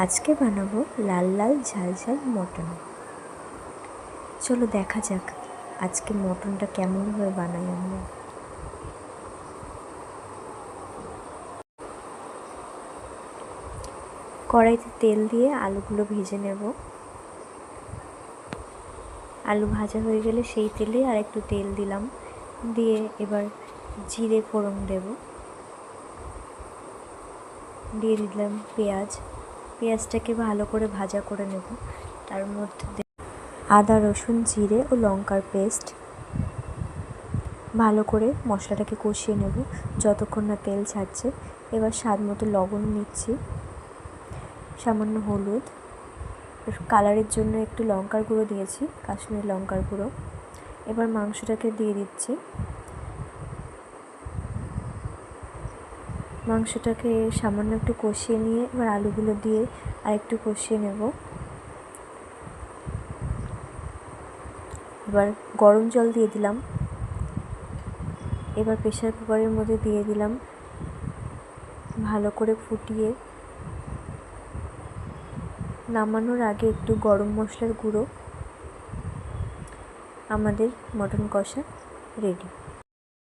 আজকে বানাবো লাল লাল ঝাল ঝাল মটন। চলো দেখা যাক আজকে মটনটা কেমনভাবে বানাই আমরা। কড়াইতে তেল দিয়ে আলুগুলো ভেজে নেব। আলু ভাজা হয়ে গেলে সেই তেলে আর একটু তেল দিলাম, দিয়ে এবার জিরে ফোড়ন দেব। দিয়ে দিলাম পেঁয়াজটাকে ভালো করে ভাজা করে নেব। তার মধ্যে আদা রসুন জিরে ও লঙ্কার পেস্ট, ভালো করে মশলাটাকে কষিয়ে নেব যতক্ষণ না তেল ছাড়ছে। এবার স্বাদ মতো লবণ নিচ্ছি, সামান্য হলুদ, কালারের জন্য একটু লঙ্কার গুঁড়ো দিয়েছি, কাশ্মীরি লঙ্কার গুঁড়ো। এবার মাংসটাকে দিয়ে দিচ্ছি। মাংসটাকে সামান্য একটু কষিয়ে নিয়ে এবার আলুগুলো দিয়ে আর একটু কষিয়ে নেব। এবার গরম জল দিয়ে দিলাম। এবার প্রেসার কুকারের মধ্যে দিয়ে দিলাম, ভালো করে ফুটিয়ে নামানোর আগে একটু গরম মশলার গুঁড়ো। আমাদের মটন কষা রেডি।